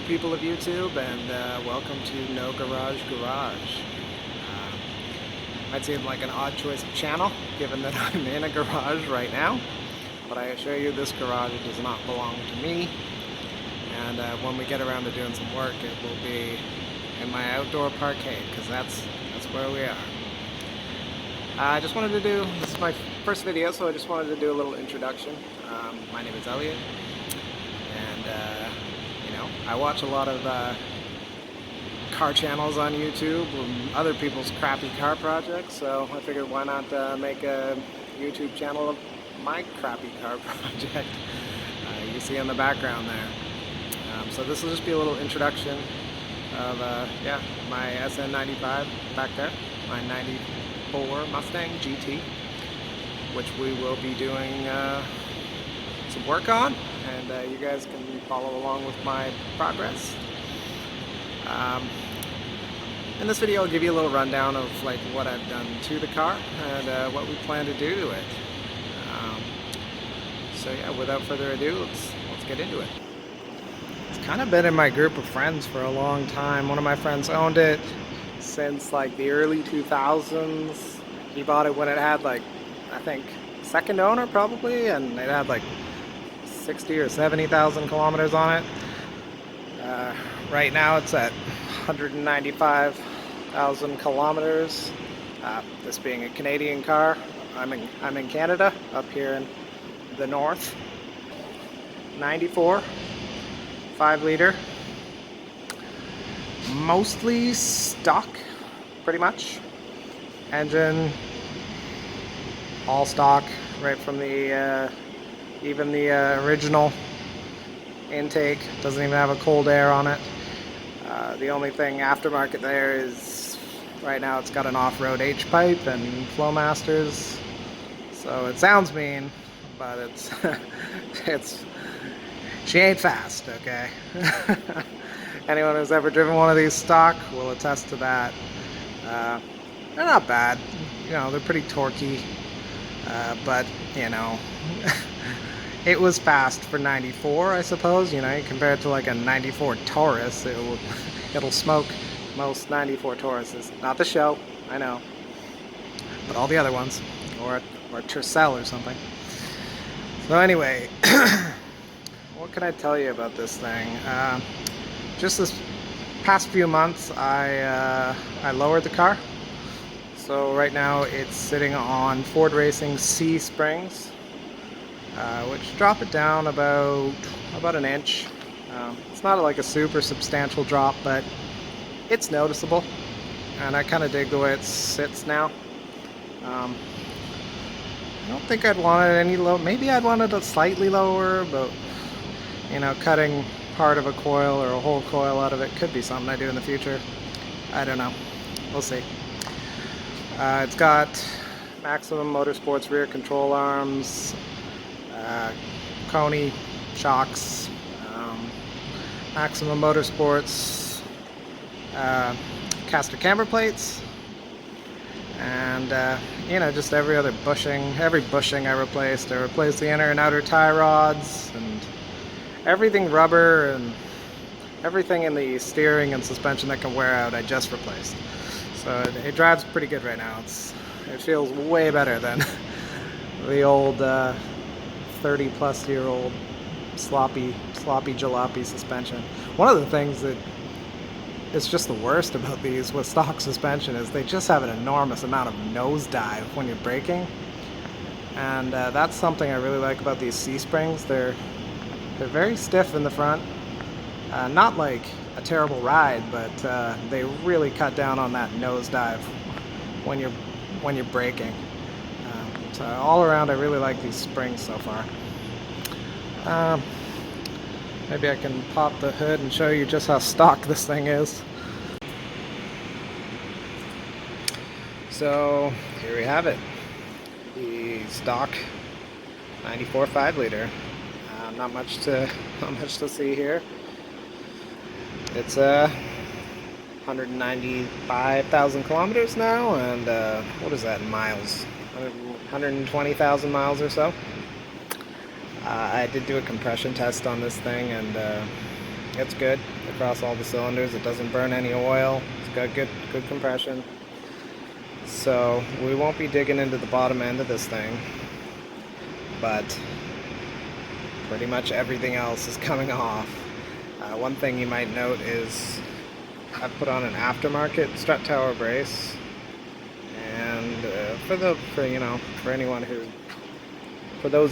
people of YouTube, and welcome to No Garage Garage. Might seem like an odd choice of channel, given that I'm in a garage right now, but I assure you this garage does not belong to me, and when we get around to doing some work, it will be in my outdoor parkade, because that's where we are. I just wanted to do, this is my first video, so I just wanted to do a little introduction. My name is Elliot, and I watch a lot of car channels on YouTube, other people's crappy car projects, so I figured why not make a YouTube channel of my crappy car project. You see in the background there. So this will just be a little introduction of my SN95 back there, my 94 Mustang GT, which we will be doing some work on, and you guys can follow along with my progress. In this video I'll give you a little rundown of like what I've done to the car and what we plan to do to it. So yeah, without further ado, let's get into it. It's kind of been in my group of friends for a long time. One of my friends owned it since like the early 2000s. He bought it when it had like, I think, second owner probably, and it had like 60 or 70,000 kilometers on it. Right now it's at 195,000 kilometers. This being a Canadian car, I'm in Canada, up here in the north. 94, 5-liter, mostly stock, pretty much. Engine, all stock, right from the even the original intake. Doesn't even have a cold air on it. The only thing aftermarket there is, right now it's got an off-road H-pipe and Flowmasters. So it sounds mean, but she ain't fast, okay? Anyone who's ever driven one of these stock will attest to that. They're not bad, they're pretty torquey, but it was fast for 94, I suppose. Compared to like a 94 Taurus, it'll smoke most 94 Tauruses. Not the show, I know, but all the other ones, or Tercel or something. So anyway, what can I tell you about this thing? Just this past few months, I lowered the car. So right now it's sitting on Ford Racing C springs, which drop it down about an inch. It's not like a super substantial drop, but it's noticeable, and I kind of dig the way it sits now. I don't think I'd want it any low. Maybe I'd want it slightly lower, but cutting part of a coil or a whole coil out of it could be something I do in the future. I don't know. We'll see. It's got Maximum Motorsports rear control arms, Coney shocks, Maximum Motorsports caster camber plates, and just every other bushing. Every bushing I replaced the inner and outer tie rods, and everything rubber, and everything in the steering and suspension that can wear out I just replaced. So it drives pretty good right now. It feels way better than the old 30-plus-year-old sloppy jalopy suspension. One of the things that is just the worst about these with stock suspension is they just have an enormous amount of nosedive when you're braking, and that's something I really like about these C-springs. They're very stiff in the front, not like a terrible ride, but they really cut down on that nosedive when you're braking. So all around, I really like these springs so far. Maybe I can pop the hood and show you just how stock this thing is. So here we have it, the stock 94 5-liter. Not much to see here. It's 195,000 kilometers now, and what is that in miles? 120,000 miles or so. I did do a compression test on this thing, and it's good across all the cylinders. It doesn't burn any oil. It's got good compression. So we won't be digging into the bottom end of this thing, but pretty much everything else is coming off. One thing you might note is I've put on an aftermarket strut tower brace, and for those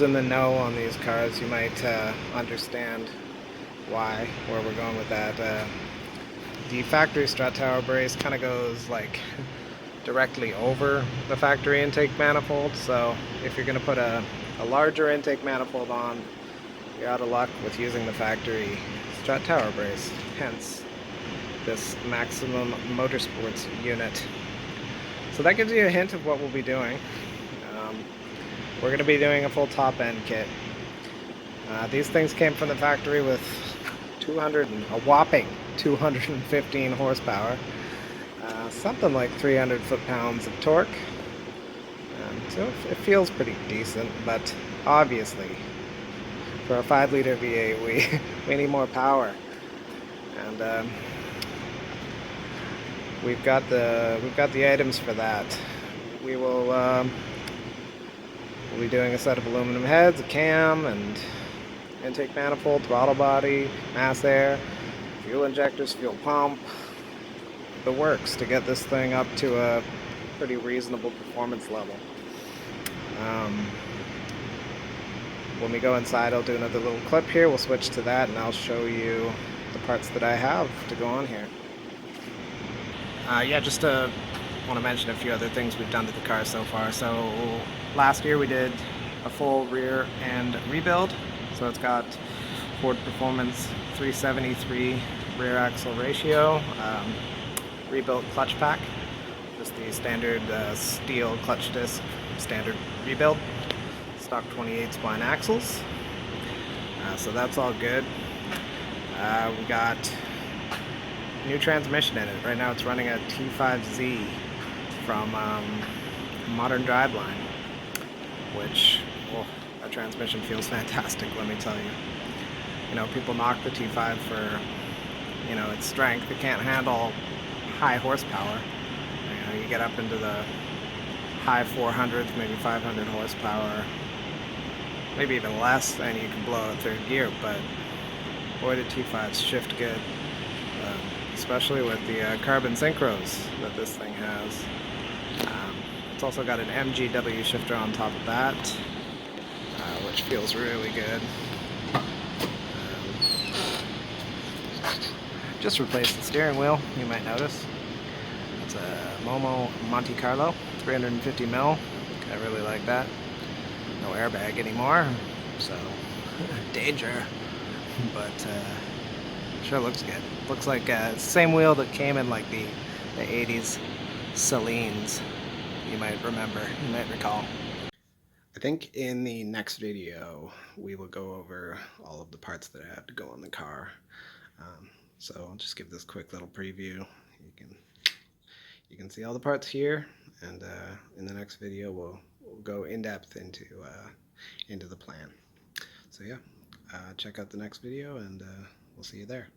in the know on these cars, you might understand where we're going with that. The factory strut tower brace kind of goes like directly over the factory intake manifold, so if you're going to put a larger intake manifold on, you're out of luck with using the factory strut tower brace, hence this Maximum Motorsports unit. So that gives you a hint of what we'll be doing. We're going to be doing a full top end kit. These things came from the factory with a whopping 215 horsepower, something like 300 foot-pounds of torque. So it feels pretty decent, but obviously for a 5-liter V8 we need more power, and we've got the items for that. We'll be doing a set of aluminum heads, a cam, and intake manifold, throttle body, mass air, fuel injectors, fuel pump, the works to get this thing up to a pretty reasonable performance level. When we go inside, I'll do another little clip here. We'll switch to that, and I'll show you the parts that I have to go on here. Just want to mention a few other things we've done to the car so far. So last year we did a full rear end rebuild. So it's got Ford Performance 373 rear axle ratio, rebuilt clutch pack, just the standard steel clutch disc standard rebuild, stock 28 spline axles. So that's all good. We got new transmission in it. Right now it's running a T5Z from Modern Drivetrain, which, that transmission feels fantastic, let me tell you. You know, people knock the T5 for, its strength. It can't handle high horsepower. You get up into the high 400s, maybe 500 horsepower, maybe even less, and you can blow a third gear, but boy, the T5s shift good. Especially with the carbon synchros that this thing has. It's also got an MGW shifter on top of that, which feels really good. Just replaced the steering wheel, you might notice. It's a Momo Monte Carlo, 350 mil. I really like that. No airbag anymore, so danger. But sure looks good. Looks like same wheel that came in like the 80s Salines. You might remember, you might recall. I think in the next video we will go over all of the parts that I have to go on the car. So I'll just give this quick little preview. You can see all the parts here, and in the next video we'll go in depth into the plan. So yeah, check out the next video, and we'll see you there.